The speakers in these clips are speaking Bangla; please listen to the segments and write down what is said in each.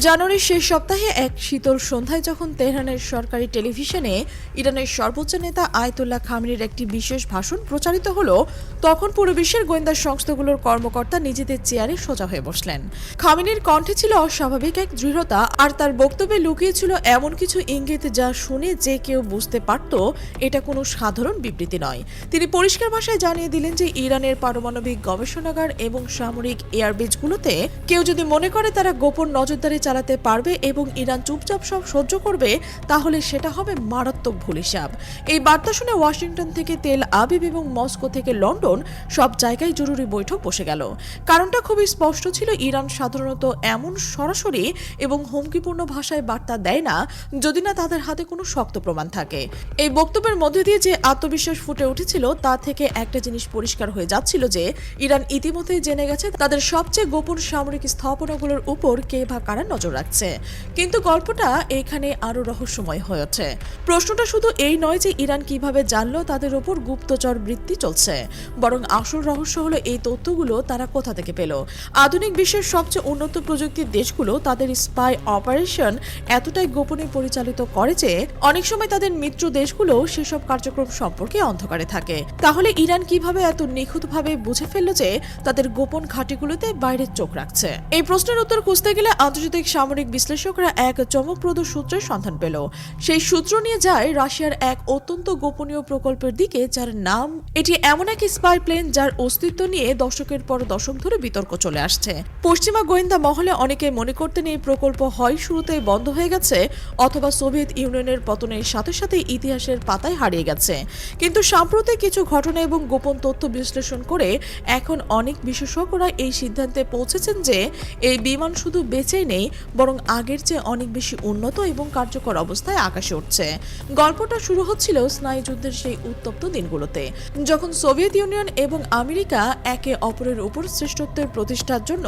জানুয়ারির শেষ সপ্তাহে এক শীতল সন্ধ্যায় যখন তেহরানের সরকারি টেলিভিশনে ইরানের সর্বোচ্চ নেতা আয়াতুল্লাহ খামেনির একটি বিশেষ ভাষণ প্রচারিত হলো, তখন পুরো বিশ্বের গোয়েন্দা সংস্থাগুলোর কর্মকর্তা নিজেদের চেয়ারে সোজা হয়ে বসলেন। খামেনির কণ্ঠে ছিল অস্বাভাবিক এক দৃঢ়তা, আর তার বক্তব্যে লুকিয়ে ছিল এমন কিছু ইঙ্গিত যা শুনে যে কেউ বুঝতে পারত এটা কোনো সাধারণ বিবৃতি নয়। তিনি পরিষ্কার ভাষায় জানিয়ে দিলেন যে ইরানের পারমাণবিক গবেষণাগার এবং সামরিক এয়ারবেজগুলোতে কেউ যদি মনে করে তারা গোপন নজরদারি চালাতে পারবে এবং ইরান চুপচাপ সব সহ্য করবে, তাহলে সেটা হবে মারাত্মক ভুল হিসাব। এই বার্তা শুনে ওয়াশিংটন থেকে তেল আবিব এবং মস্কো থেকে লন্ডন সব জায়গায় জরুরি বৈঠক বসে গেল। কারণটা খুবই স্পষ্ট ছিল, ইরান সাধারণত এমন সরাসরি এবং হুমকিপূর্ণ ভাষায় বার্তা দেয় না যদি না তাদের হাতে কোনো শক্ত প্রমাণ থাকে। এই বক্তব্যের মধ্যে দিয়ে যে আত্মবিশ্বাস ফুটে উঠেছিল তা থেকে একটা জিনিস পরিষ্কার হয়ে যাচ্ছিল যে ইরান ইতিমধ্যেই জেনে গেছে তাদের সবচেয়ে গোপন সামরিক স্থাপনাগুলোর উপর কে বা কারা নজর রাখছে। কিন্তু গল্পটা এখানে আরো রহস্যময় হয়ে ওঠে। প্রশ্নটা শুধু এই নয় যে ইরান কিভাবে জানলো তাদের উপর গুপ্তচর বৃত্তি চলছে, বরং আসল রহস্য হলো এই তথ্যগুলো তারা কোথা থেকে পেল। আধুনিক বিশ্বের সবচেয়ে উন্নত প্রযুক্তির দেশগুলো তাদের স্পাই অপারেশন এতটাই গোপনে পরিচালিত করে যে অনেক সময় তাদের মিত্র দেশগুলো সেসব কার্যক্রম সম্পর্কে অন্ধকারে থাকে। তাহলে ইরান কিভাবে এত নিখুঁতভাবে বুঝে ফেলল যে তাদের গোপন ঘাঁটিগুলোতে বাইরে চোখ রাখছে? এই প্রশ্নের উত্তর খুঁজতে গেলে আন্তর্জাতিক সামরিক বিশ্লেষকরা এক চমকপ্রদ সূত্রের সন্ধান পেল। সেই সূত্র নিয়ে যায় রাশিয়ার এক অত্যন্ত গোপনীয় প্রকল্পের দিকে, যার নাম এটি এমন এক স্পাই প্লেন যার অস্তিত্ব নিয়ে দশকের পর দশক ধরে বিতর্ক চলে আসছে। পশ্চিমা গোয়েন্দা মহলে অনেকে মনে করতেন এই প্রকল্প হয় শুরুতেই বন্ধ হয়ে গেছে অথবা সোভিয়েত ইউনিয়নের পতনের সাথে সাথে ইতিহাসের পাতায় হারিয়ে গেছে। কিন্তু সাম্প্রতিক কিছু ঘটনা এবং গোপন তথ্য বিশ্লেষণ করে এখন অনেক বিশেষজ্ঞরা এই সিদ্ধান্তে পৌঁছেছেন যে এই বিমান শুধু বেঁচেই নেই, বরং আগের চেয়ে অনেক বেশি উন্নত এবং কার্যকর অবস্থায় আকাশে উঠছে। গল্পটা শুরু হচ্ছিল স্নায়ুযুদ্ধের সেই উত্তপ্ত দিনগুলোতে, যখন সোভিয়েত ইউনিয়ন এবং আমেরিকা একে অপরের উপর শ্রেষ্ঠত্বের প্রতিষ্ঠার জন্য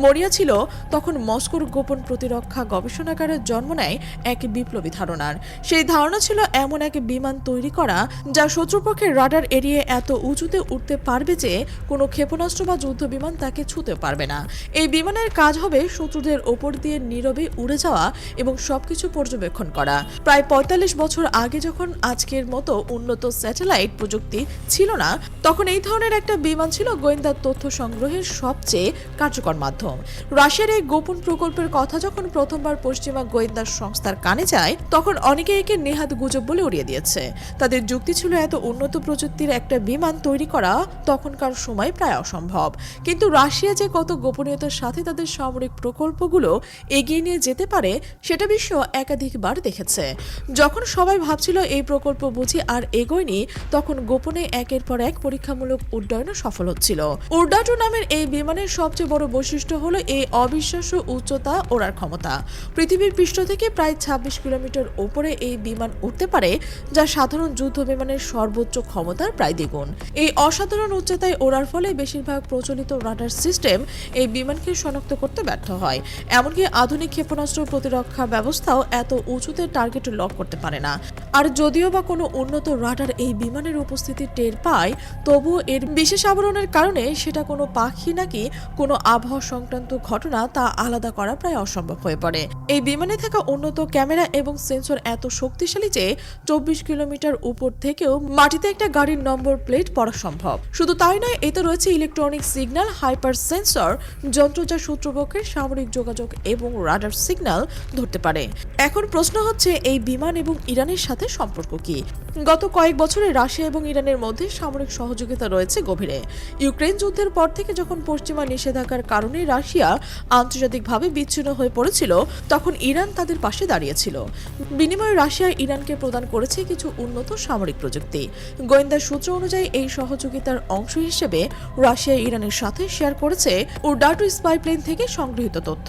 মরিয়া ছিল। তখন মস্কোর গোপন প্রতিরক্ষা গবেষণাগারের জন্ম নেয় এক বিপ্লবী ধারণার। সেই ধারণা ছিল এমন এক বিমান তৈরি করা যা শত্রুপক্ষের রাডার এড়িয়ে এত উঁচুতে উঠতে পারবে যে কোনো ক্ষেপণাস্ত্র বা যুদ্ধ বিমান তাকে ছুঁতে পারবে না। এই বিমানের কাজ হবে শত্রুদের ওপর দিয়ে নীরবে উড়ে যাওয়া এবং সবকিছু পর্যবেক্ষণ করা। প্রায় ৪৫ বছর আগে, যখন আজকের মতো উন্নত স্যাটেলাইট প্রযুক্তি ছিল না, তখন এই ধরনের একটা বিমান ছিল গোয়েন্দা তথ্য সংগ্রহের সবচেয়ে কার্যকর মাধ্যম। রাশিয়ার এই গোপন প্রকল্পের কথা যখন প্রথমবার পশ্চিমা গোয়েন্দা সংস্থার কানে যায়, তখন অনেকে একে নেহাত গুজব বলে উড়িয়ে দিয়েছে। তাদের যুক্তি ছিল এত উন্নত প্রযুক্তির একটা বিমান তৈরি করা তখনকার সময় প্রায় অসম্ভব। কিন্তু রাশিয়া যে কত গোপনীয়তার সাথে তাদের সামরিক প্রকল্পগুলো এগিয়ে নিয়ে যেতে পারে সেটা বিশ্ব একাধিকবার দেখেছে। যখন সবাই ভাবছিল এই প্রকল্প বুঝি আর এগোয়নি, তখন গোপনে একের পর এক পরীক্ষামূলক উড্ডয়নও সফল হচ্ছিল। উর্ডাটু নামের এই বিমানের সবচেয়ে বড় বৈশিষ্ট্য হলো এই অবিশ্বাস্য উচ্চতা ওড়ার ক্ষমতা। পৃথিবীর পৃষ্ঠ থেকে প্রায় ২৬ কিলোমিটার উপরে এই বিমান উঠতে পারে, যা সাধারণ যুদ্ধ বিমানের সর্বোচ্চ ক্ষমতার প্রায় দ্বিগুণ। এই অসাধারণ উচ্চতায় ওড়ার ফলে বেশিরভাগ প্রচলিত রাডার সিস্টেম এই বিমানকে শনাক্ত করতে ব্যর্থ হয়। এমনকি আধুনিক ক্ষেপণাস্ত্র প্রতিরক্ষা ব্যবস্থাও এত উঁচুতে টার্গেট লক করতে পারে না। আর যদিও বা কোনো উন্নত রাডার এই বিমানের উপস্থিতি টের পায়, তবুও এর বিশেষ আবরণের কারণে সেটা কোনো পাখি নাকি কোনো আবহাওয়া সংক্রান্ত ঘটনা তা আলাদা করা প্রায় অসম্ভব হয়ে পড়ে। এই বিমানে থাকা উন্নত ক্যামেরা এবং সেন্সর এত শক্তিশালী যে ২৪ কিলোমিটার উপর থেকেও মাটিতে একটা গাড়ির নম্বর প্লেট পড়া সম্ভব। শুধু তাই নয়, এতে রয়েছে ইলেকট্রনিক সিগন্যাল হাইপার সেন্সর যন্ত্র যা শত্রুপক্ষের সামরিক যোগাযোগ এবং রাডার সিগন্যাল ধরতে পারে। এখন প্রশ্ন হচ্ছে, এই বিমান এবং ইরানের সাথে সম্পর্ক কি? গত কয়েক বছরে রাশিয়া এবং ইরানের মধ্যে সামরিক সহযোগিতা রয়েছে গভীরে। ইউক্রেন যুদ্ধের পর থেকে যখন পশ্চিমা নিষেধাজ্ঞার কারণে রাশিয়া আন্তর্জাতিকভাবে বিচ্ছিন্ন হয়ে পড়েছিল, তখন ইরান তাদের পাশে দাঁড়িয়েছিল। বিনিময়ে রাশিয়া ইরানকে প্রদান করেছে কিছু উন্নত সামরিক প্রযুক্তি। গোয়েন্দা সূত্র অনুযায়ী এই সহযোগিতার অংশ হিসেবে রাশিয়া ইরানের সাথে শেয়ার করেছে উর্ডাটু স্পাই প্লেন থেকে সংগৃহীত তথ্য।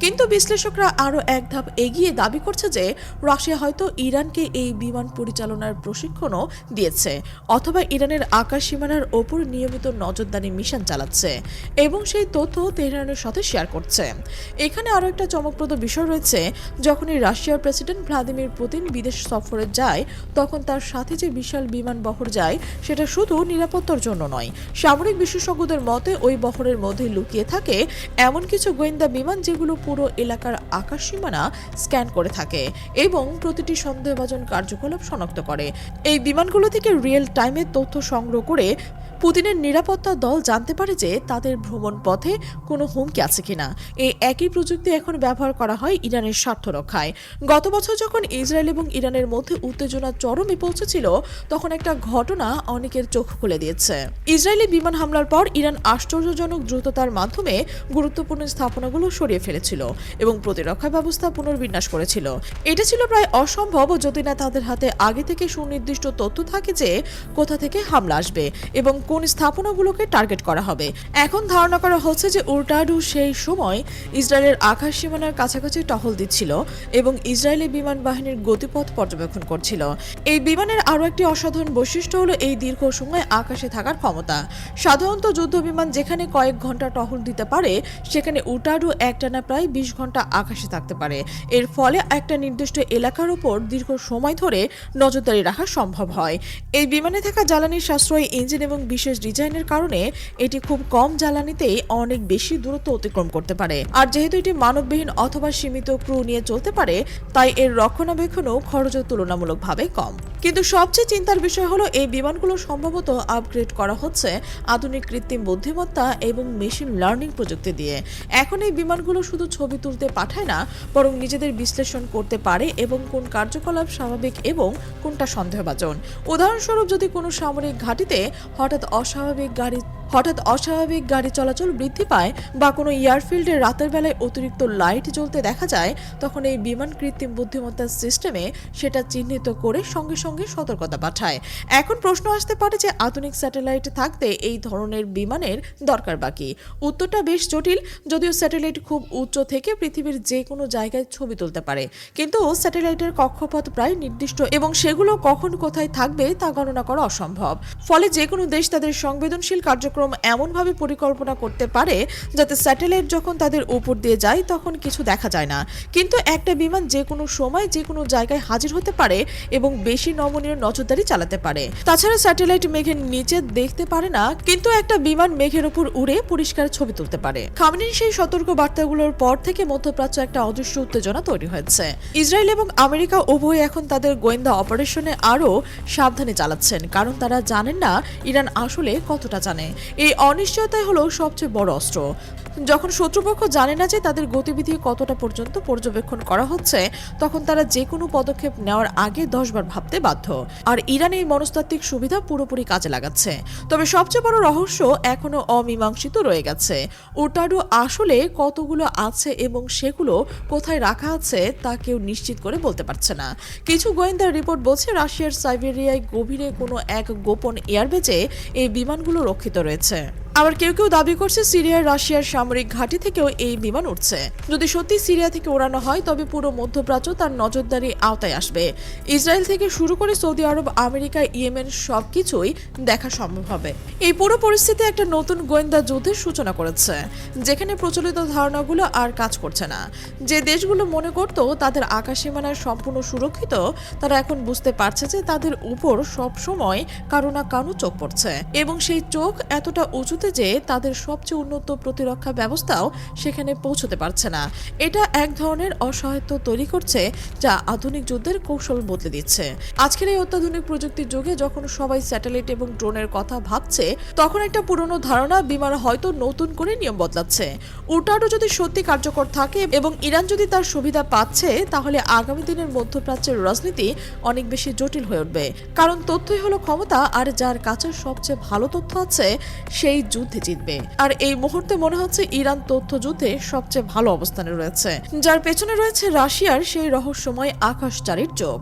কিন্তু বিশ্লেষকরা আরও এক ধাপ এগিয়ে দাবি করছে যে রাশিয়া হয়তো ইরানকে এই বিমান পরিচালনার প্রশিক্ষণও দিয়েছে, অথবা ইরানের আকাশ সীমানার ওপর নিয়মিত নজরদারি মিশন চালাচ্ছে এবং সেই তথ্য তেহরানের সাথে শেয়ার করছে। এখানে আরও একটা চমকপ্রদ বিষয় রয়েছে। যখনই রাশিয়ার প্রেসিডেন্ট ভ্লাদিমির পুতিন বিদেশ সফরে যায়, তখন তার সাথে যে বিশাল বিমান বহর যায় সেটা শুধু নিরাপত্তার জন্য নয়। সামরিক বিশেষজ্ঞদের মতে ওই বহরের মধ্যে লুকিয়ে থাকে এমন কিছু গোয়েন্দা বিমান যেগুলো পুরো পুরো এলাকার আকাশ সীমানা স্ক্যান করে থাকে এবং প্রতিটি সন্দেহভাজন কার্যকলাপ শনাক্ত করে। এই বিমানগুলো থেকে রিয়েল টাইমে তথ্য সংগ্রহ করে পুতিনের নিরাপত্তা দল জানতে পারে যে তাদের ভ্রমণ পথে কোনো হুমকি আছে কিনা। এই একই প্রযুক্তি এখন ব্যবহার করা হয় ইরানের স্বার্থ রক্ষায়। গত বছর যখন ইসরায়েল এবং ইরানের মধ্যে উত্তেজনা চরমে পৌঁছেছিল, তখন একটা ঘটনা অনেকের চোখ খুলে দিয়েছে। ইসরায়েলি বিমান হামলার পর ইরান আশ্চর্যজনক দ্রুততার মাধ্যমে গুরুত্বপূর্ণ স্থাপনাগুলো সরিয়ে ফেলেছিল এবং প্রতিরক্ষা ব্যবস্থা পুনর্বিন্যাস করেছিল। এটা ছিল প্রায় অসম্ভব যদি না তাদের হাতে আগে থেকে সুনির্দিষ্ট তথ্য থাকে যে কোথা থেকে হামলা আসবে এবং কোন স্থাপনাগুলোকে টার্গেট করা হবে। এখন ধারণা করা হচ্ছে যে উর্টাডু সেই সময় ইসরায়েলের আকাশ সীমানার কাছাকাছি টহল দিচ্ছিল এবং ইসরায়েলি বিমান বাহিনীর গতিপথ পর্যবেক্ষণ করছিল। এই বিমানের আরও একটি অসাধারণ বৈশিষ্ট্য হলো এই দীর্ঘ সময় আকাশে থাকার ক্ষমতা। সাধারণত যুদ্ধ বিমান যেখানে কয়েক ঘন্টা টহল দিতে পারে, সেখানে উর্টাডু একটানা প্রায় 20 ঘন্টা আকাশে থাকতে পারে। এর ফলে একটা নির্দিষ্ট এলাকার উপর দীর্ঘ সময় ধরে নজরদারি রাখা সম্ভব হয়। এই বিমানে থাকা জ্বালানির সাশ্রয়ী ইঞ্জিন এবং বিশেষ ডিজাইনের কারণে এটি খুব কম জ্বালানিতেই অনেক বেশি দূরত্ব অতিক্রম করতে পারে। আর যেহেতু এটি মানববিহীন অথবা সীমিত ক্রু নিয়ে চলতে পারে, তাই এর রক্ষণাবেক্ষণও খরচও তুলনামূলকভাবে কম। কিন্তু সবচেয়ে চিন্তার বিষয় হলো এই বিমানগুলো সম্ভবত আপগ্রেড করা হচ্ছে আধুনিক কৃত্রিম বুদ্ধিমত্তা এবং মেশিন লার্নিং প্রযুক্তি দিয়ে। এখন এই বিমানগুলো শুধু ছবি তুলতে পাঠায় না, বরং নিজেদের বিশ্লেষণ করতে পারে এবং কোন কার্যকলাপ স্বাভাবিক এবং কোনটা সন্দেহভাজন। উদাহরণস্বরূপ, যদি কোনো সামরিক ঘাঁটিতে হঠাৎ অস্বাভাবিক গাড়ি চলাচল বৃদ্ধি পায় বা কোনো এয়ারফিল্ডে রাতের বেলায় অতিরিক্ত লাইট জ্বলতে দেখা যায়, তখন এই বিমান কৃত্রিম বুদ্ধিমত্তার সিস্টেমে সেটা চিহ্নিত করে সঙ্গে সঙ্গে সতর্কতা পাঠায়। এখন প্রশ্ন আসতে পারে যে আধুনিক স্যাটেলাইট থাকতে এই ধরনের বিমানের দরকার বাকি। উত্তরটা বেশ জটিল। যদিও স্যাটেলাইট খুব উচ্চ থেকে পৃথিবীর যে কোনো জায়গায় ছবি তুলতে পারে, কিন্তু স্যাটেলাইটের কক্ষপথ প্রায় নির্দিষ্ট এবং সেগুলো কখন কোথায় থাকবে তা গণনা করা অসম্ভব। ফলে যে কোনো দেশ তাদের সংবেদনশীল কার্যক্রম এমনভাবে পরিকল্পনা করতে পারে যাতে স্যাটেলাইট যখন তাদের উপর দিয়ে যায় তখন কিছু দেখা যায় না, কিন্তু একটা বিমান যে কোনো সময় যে কোনো জায়গায় হাজির হতে পারে এবং বেশি নমনীয় নজরদারি চালাতে পারে। তাছাড়া স্যাটেলাইট মেঘের নিচে দেখতে পারে না, কিন্তু একটা বিমান মেঘের উপর উড়ে পরিষ্কার ছবি তুলতে পারে। খামেনির সেই সতর্ক বার্তাগুলোর পর থেকে মধ্যপ্রাচ্যে একটা অদৃশ্য উত্তেজনা তৈরি হয়েছে। ইসরায়েল এবং আমেরিকা উভয় এখন তাদের গোয়েন্দা অপারেশনে আরও সাবধানে চালাচ্ছেন, কারণ তারা জানেন না ইরান আসলে কতটা জানে। এই অনিশ্চয়তাই হলো সবচেয়ে বড় অস্ত্র। যখন শত্রুপক্ষ জানে না যে তাদের গতিবিধি কতটা পর্যন্ত পর্যবেক্ষণ করা হচ্ছে, তখন তারা যে কোনো পদক্ষেপ নেওয়ার আগে 10 বার ভাবতে বাধ্য। আর ইরান এই মনস্তাত্ত্বিক সুবিধা পুরোপুরি কাজে লাগাচ্ছে। তবে সবচেয়ে বড় রহস্য এখনো অমীমাংসিত রয়ে গেছে। উর্টাডু আসলে কতগুলো আছে এবং সেগুলো কোথায় রাখা আছে তা কেউ নিশ্চিত করে বলতে পারছে না। কিছু গোয়েন্দা রিপোর্ট বলছে রাশিয়ার সাইবেরিয়ায় গভীরে কোনো এক গোপন এয়ারবেজে এই বিমানগুলো রক্ষিত রয়েছে। আবার কেউ কেউ দাবি করছে সিরিয়ার রাশিয়ার সামরিক ঘাঁটি থেকেও এই বিমান উঠছে। যদি সত্যি সিরিয়া থেকে ওড়ানো হয়, তবে পুরো মধ্যপ্রাচ্য তার নজরদারি আওতায় আসবে। ইসরায়েল থেকে শুরু করে সৌদি আরব, আমেরিকা, ইয়েমেন সবকিছুই দেখা সম্ভব হবে। এই পুরো পরিস্থিতি একটা নতুন গোয়েন্দা যুদ্ধের সূচনা করেছে, যেখানে প্রচলিত ধারণাগুলো আর কাজ করছে না। যে দেশগুলো মনে করত তাদের আকাশ সীমানায় সম্পূর্ণ সুরক্ষিত, তারা এখন বুঝতে পারছে যে তাদের উপর সব সময় কারো না কারো চোখ পড়ছে এবং সেই চোখ এতটা উঁচু যে তাদের সবচেয়ে উন্নত প্রতিরক্ষা ব্যবস্থাও সেখানে পৌঁছতে পারছে না। এটা এক ধরনের অসহায়ত্ব তৈরি করছে, যা আধুনিক যুদ্ধের কৌশল বদলে দিচ্ছে। আজকের এই অত্যাধুনিক প্রযুক্তির যুগে যখন সবাই স্যাটেলাইট এবং ড্রোনের কথা ভাবছে, তখন একটা পুরনো ধারণা বিমান হয়তো নতুন করে নিয়ম বদলাচ্ছে। উর্টাডু যদি সত্যি কার্যকর থাকে এবং ইরান যদি তার সুবিধা পাচ্ছে, তাহলে আগামী দিনের মধ্যপ্রাচ্যের রাজনীতি অনেক বেশি জটিল হয়ে উঠবে। কারণ তথ্যই হলো ক্ষমতা, আর যার কাছে সবচেয়ে ভালো তথ্য আছে সেই যুদ্ধে জিতবে। আর এই মুহূর্তে মনে হচ্ছে ইরান তথ্য যুদ্ধে সবচেয়ে ভালো অবস্থানে রয়েছে, যার পেছনে রয়েছে রাশিয়ার সেই রহস্যময় আকাশচারীর চোখ।